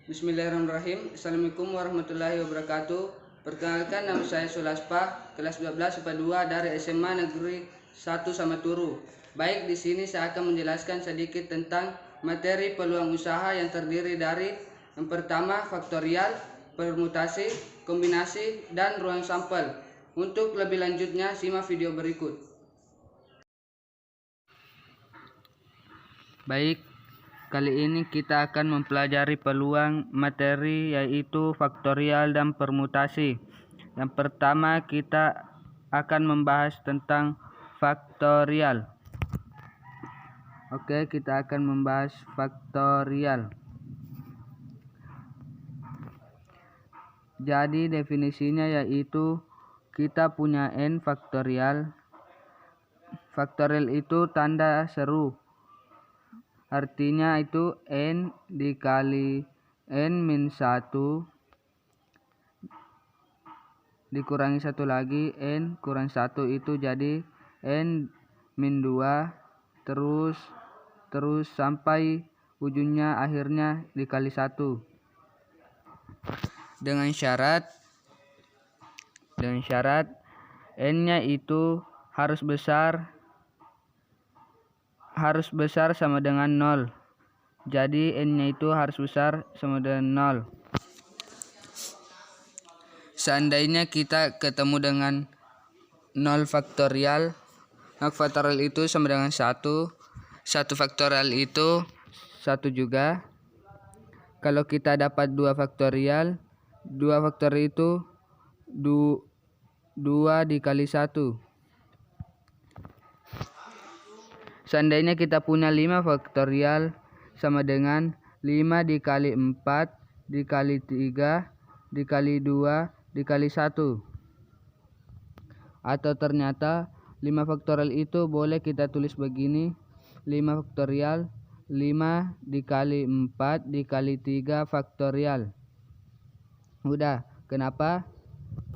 Bismillahirrahmanirrahim. Assalamualaikum warahmatullahi wabarakatuh. Perkenalkan, nama saya Sulaspa, kelas 12 IPA 2 dari SMA Negeri 1 Samaturu. Baik, di sini saya akan menjelaskan sedikit tentang materi peluang usaha yang terdiri dari yang pertama faktorial, permutasi, kombinasi, dan ruang sampel. Untuk lebih lanjutnya, simak video berikut. Baik, kali ini kita akan mempelajari peluang materi yaitu faktorial dan permutasi. Yang pertama kita akan membahas tentang faktorial. Oke, kita akan membahas faktorial. Jadi definisinya yaitu kita punya n faktorial. Faktorial itu tanda seru. Artinya itu n dikali n min 1 dikurangi 1 lagi n kurang 1 itu jadi n min 2 terus sampai ujungnya akhirnya dikali 1 dengan syarat n-nya itu harus besar sama dengan 0. Jadi n-nya itu harus besar sama dengan 0. Seandainya kita ketemu dengan 0 faktorial, maka faktorial itu sama dengan 1. 1 faktorial itu 1 juga. Kalau kita dapat 2 faktorial, 2 faktorial itu 2 dikali 1. Seandainya kita punya 5 faktorial sama dengan 5 dikali 4 dikali 3 dikali 2 dikali 1. Atau ternyata 5 faktorial itu boleh kita tulis begini, 5 faktorial 5 dikali 4 dikali 3 faktorial. Udah, kenapa?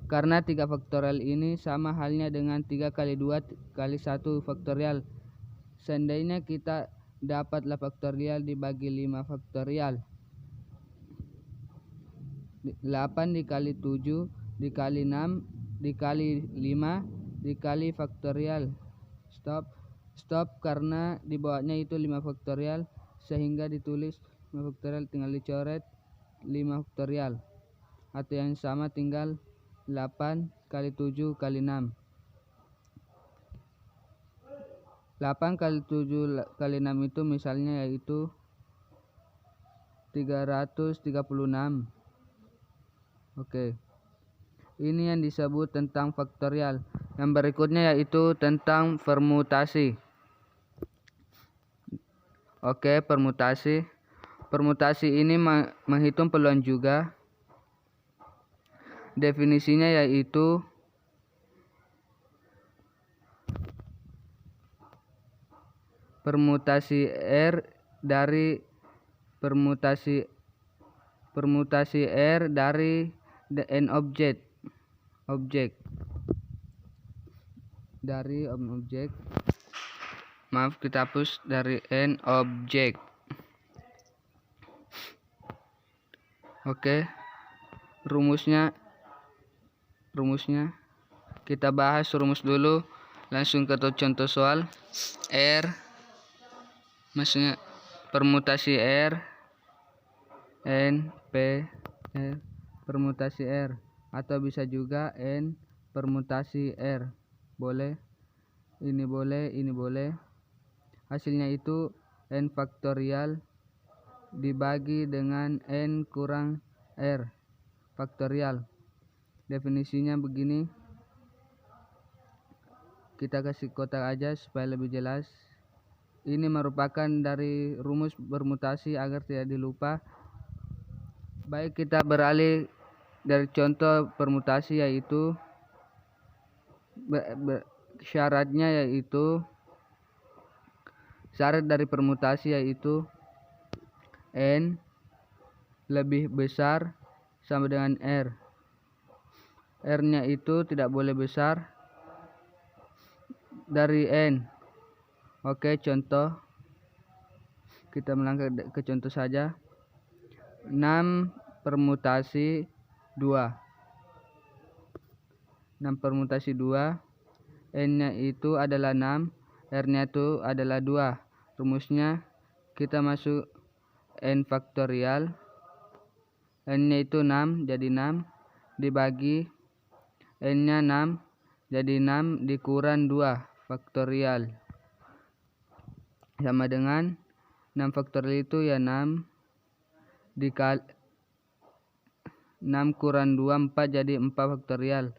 Karena 3 faktorial ini sama halnya dengan 3 kali 2 kali 1 faktorial. Seandainya kita dapatlah faktorial dibagi 5 faktorial, 8 dikali 7 dikali 6 dikali 5 dikali faktorial. Stop karena di bawahnya itu 5 faktorial, sehingga ditulis 5 faktorial tinggal dicoret 5 faktorial, atau yang sama tinggal 8 kali 7 kali 6. 8 kali 7 kali 6 itu misalnya yaitu 336. Oke. Ini yang disebut tentang faktorial. Yang berikutnya yaitu tentang permutasi. Oke, permutasi. Permutasi ini menghitung peluang juga. Definisinya yaitu permutasi R dari permutasi R dari n objek dari objek. Maaf, kita hapus dari n objek. Oke, rumusnya kita bahas rumus dulu, langsung ke contoh soal. R maksudnya permutasi R, N P R permutasi R, atau bisa juga N permutasi R. Boleh, ini boleh. Hasilnya itu N faktorial dibagi dengan N kurang R faktorial. Definisinya begini, kita kasih kotak aja supaya lebih jelas. Ini merupakan dari rumus permutasi agar tidak dilupa. Baik, kita beralih dari contoh permutasi, yaitu syaratnya yaitu syarat dari permutasi yaitu N lebih besar sama dengan R. R-nya itu tidak boleh besar dari N. Oke, contoh. Kita melangkah ke contoh saja. 6 permutasi 2. 6 permutasi 2. N-nya itu adalah 6, R-nya itu adalah 2. Rumusnya kita masuk N faktorial. N-nya itu 6, jadi 6 dibagi N-nya 6, jadi 6 dikurang 2 faktorial. Sama dengan 6 faktorial itu ya 6 dikali 6 kurang 2, 4, jadi 4 faktorial.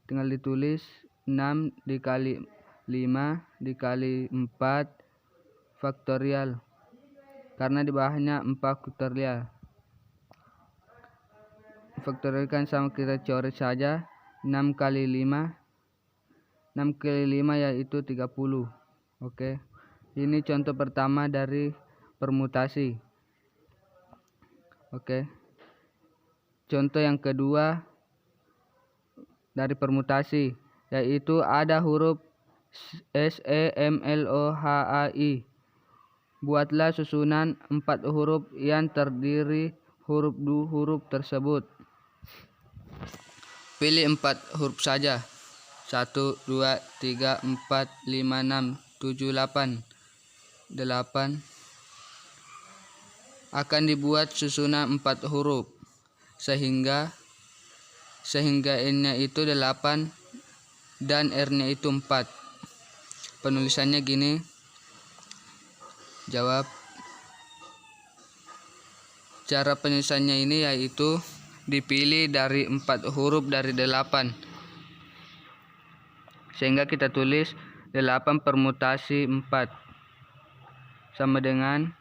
Tinggal ditulis 6 dikali 5 dikali 4 faktorial, karena di bawahnya 4 faktorial. Faktorialkan sama kita coret saja. 6 kali 5 yaitu 30. Oke. Ini contoh pertama dari permutasi. Oke. Contoh yang kedua dari permutasi, yaitu ada huruf S, E, M, L, O, H, A, I. Buatlah susunan 4 huruf yang terdiri huruf tersebut. Pilih 4 huruf saja. 1, 2, 3, 4, 5, 6, 7, 8. 8. Akan dibuat susunan 4 huruf sehingga N-nya itu 8 dan R-nya itu 4. Penulisannya gini. Jawab. Cara penulisannya ini yaitu dipilih dari 4 huruf dari 8. Sehingga kita tulis 8 permutasi 4 sama dengan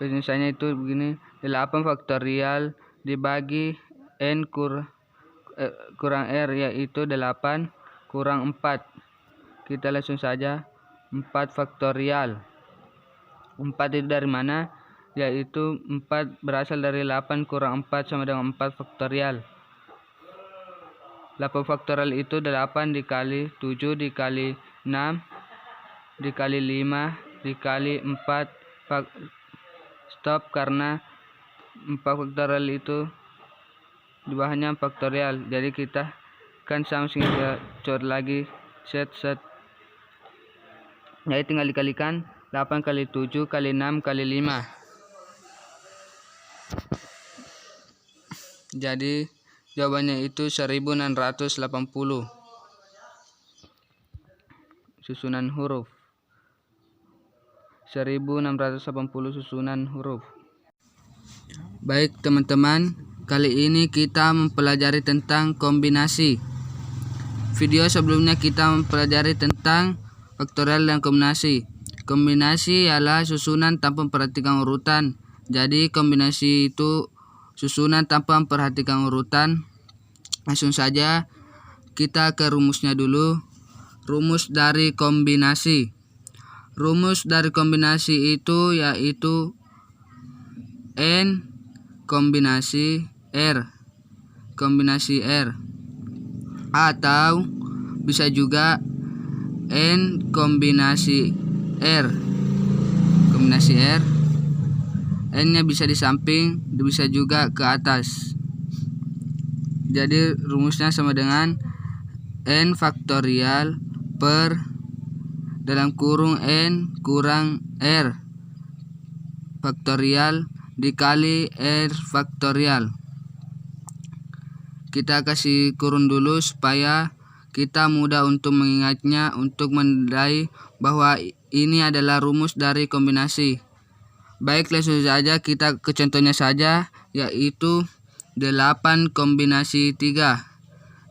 penulisannya itu begini. 8 faktorial dibagi N kurang R, yaitu 8 kurang 4. Kita langsung saja 4 faktorial. 4 itu dari mana? Yaitu 4 berasal dari 8 kurang 4 sama dengan 4 faktorial. 8 faktorial itu 8 dikali 7 dikali 6 dikali 5 dikali 4 stop, karena 4 faktorial itu di bawahnya faktorial. Jadi kita kan sama kita coret lagi set. Jadi tinggal dikalikan 8 kali 7 kali 6 kali 5. Jadi jawabannya itu 1680. Susunan huruf 1680 susunan huruf. Baik teman-teman, kali ini kita mempelajari tentang kombinasi. Video sebelumnya kita mempelajari tentang faktorial dan kombinasi. Kombinasi ialah susunan tanpa memperhatikan urutan. Jadi kombinasi itu susunan tanpa memperhatikan urutan. Langsung saja kita ke rumusnya dulu. Rumus dari kombinasi. Rumus dari kombinasi itu yaitu N kombinasi R. Kombinasi R. Atau bisa juga N kombinasi R. Kombinasi R. N-nya bisa di samping, bisa juga ke atas. Jadi rumusnya sama dengan N faktorial per dalam kurung N kurang R faktorial dikali R faktorial. Kita kasih kurung dulu supaya kita mudah untuk mengingatnya, untuk menilai bahwa ini adalah rumus dari kombinasi. Baik, langsung saja kita ke contohnya saja, yaitu 8 kombinasi 3.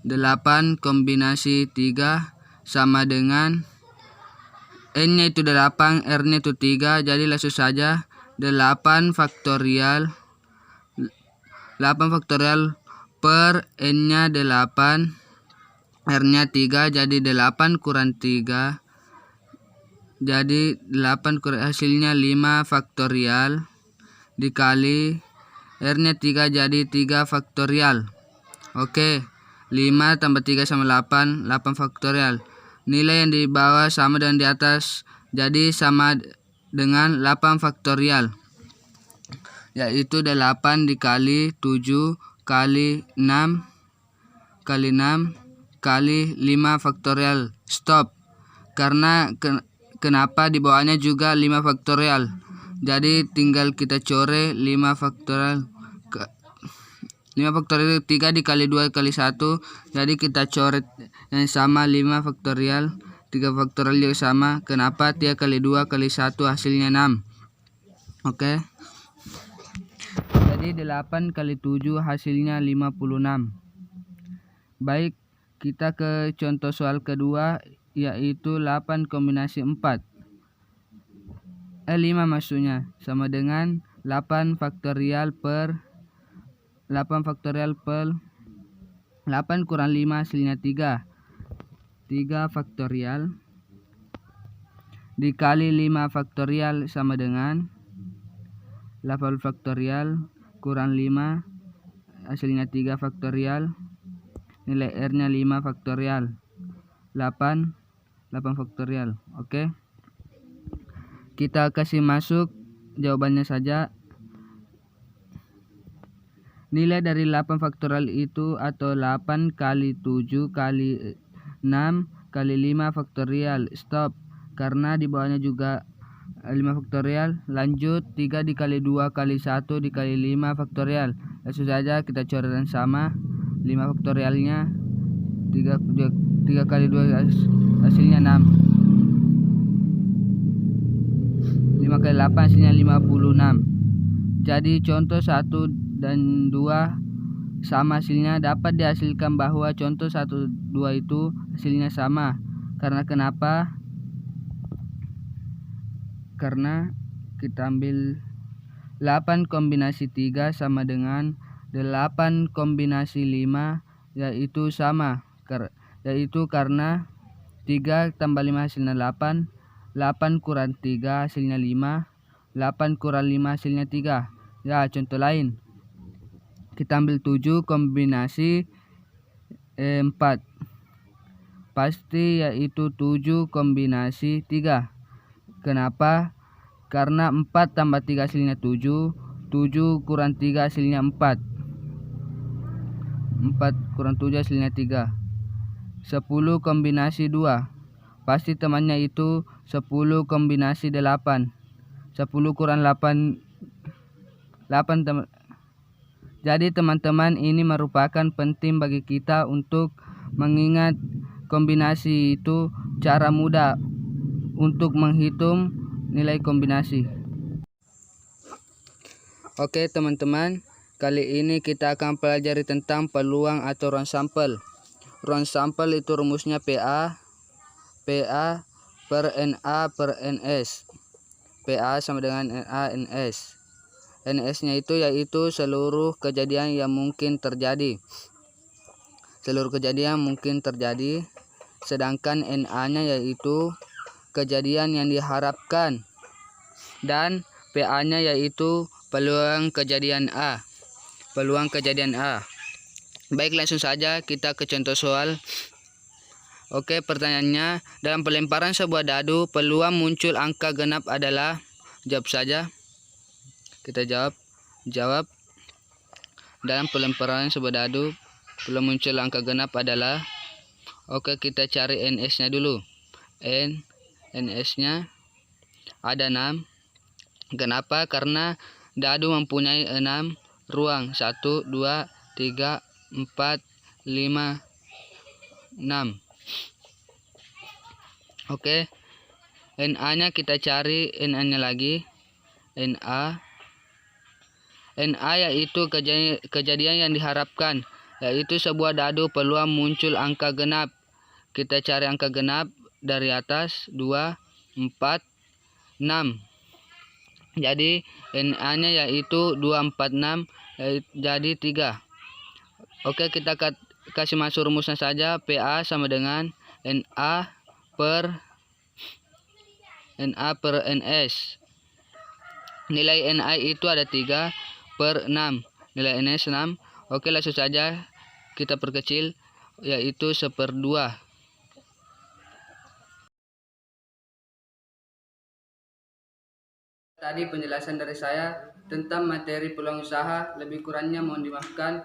8 kombinasi 3 sama dengan N-nya itu 8, R-nya itu 3, jadi langsung saja 8 faktorial per N-nya 8, R-nya 3, jadi 8 kurang 3, jadi 8 kurang hasilnya 5 faktorial dikali R-nya 3, jadi 3 faktorial. Oke, 5 tambah 3 sama 8, 8 faktorial. Nilai yang di bawah sama dengan di atas, jadi sama dengan 8 faktorial, yaitu 8 dikali 7 kali 6 kali 6 kali 5 faktorial. Stop. Karena kenapa di bawahnya juga 5 faktorial. Jadi tinggal kita coret 5 faktorial. 5 faktorial 3 dikali 2 kali 1. Jadi kita coret yang sama 5 faktorial. 3 faktorial juga sama. Kenapa? 3 kali 2 kali 1 hasilnya 6. Oke. Jadi 8 kali 7 hasilnya 56. Baik, kita ke contoh soal kedua, yaitu 8 kombinasi 4. 5 maksudnya, sama dengan 8 faktorial per 8 kurang 5 hasilnya 3. 3 faktorial dikali 5 faktorial sama dengan 8 faktorial kurang 5 hasilnya 3 faktorial. Nilai R-nya 5 faktorial. 8 faktorial. Oke. Kita kasih masuk jawabannya saja. Nilai dari 8 faktorial itu atau 8 kali 7 kali 6 kali 5 faktorial. Stop. Karena di bawahnya juga 5 faktorial. Lanjut 3 dikali 2 kali 1 dikali 5 faktorial. Langsung saja kita coret yang sama. 5 faktorialnya 3 kali 2 hasilnya 6. 5 kali 8 hasilnya 56. Jadi contoh 1 dan 2 sama hasilnya. Dapat dihasilkan bahwa contoh 1 2 itu hasilnya sama. Karena kenapa? Karena kita ambil 8 kombinasi 3 sama dengan 8 kombinasi 5, yaitu sama. Yaitu karena 3 tambah 5 hasilnya 8. 8 kurang 3 hasilnya 5. 8 kurang 5 hasilnya 3. Ya, contoh lain. Kita ambil 7 kombinasi 4. Pasti yaitu 7 kombinasi 3. Kenapa? Karena 4 tambah 3 hasilnya 7. 7 kurang 3 hasilnya 4. 4 kurang 7 hasilnya 3. 10 kombinasi 2. Pasti temannya itu 10 kombinasi 8. 10 kurang 8 teman. Jadi teman-teman, ini merupakan penting bagi kita untuk mengingat kombinasi itu cara mudah untuk menghitung nilai kombinasi. Oke teman-teman, kali ini kita akan pelajari tentang peluang atau round sample. Round sample itu rumusnya PA per NA per NS. PA sama dengan NA NS. NS-nya itu yaitu seluruh kejadian yang mungkin terjadi. Seluruh kejadian mungkin terjadi. Sedangkan NA-nya yaitu kejadian yang diharapkan. Dan PA-nya yaitu peluang kejadian A. Peluang kejadian A. Baik, langsung saja kita ke contoh soal. Oke, pertanyaannya, dalam pelemparan sebuah dadu, peluang muncul angka genap adalah, jawab saja. Kita jawab. Dalam pelemparan sebuah dadu, peluang muncul angka genap adalah, oke, kita cari NS-nya dulu. NS-nya ada 6. Kenapa? Karena dadu mempunyai 6 ruang. 1, 2, 3, 4, 5, 6. Oke. NA-nya kita cari NA-nya lagi. NA yaitu kejadian yang diharapkan, yaitu sebuah dadu peluang muncul angka genap. Kita cari angka genap dari atas. 2, 4, 6. Jadi NA-nya yaitu 2, 4, 6, jadi 3. Oke, kita kasih masuk rumusnya saja. PA sama dengan NA per NS. Nilai NA itu ada 3 per 6. Nilai NS 6. Oke, langsung saja kita perkecil, yaitu 1/2. Tadi penjelasan dari saya tentang materi peluang usaha, lebih kurangnya mohon dimaafkan.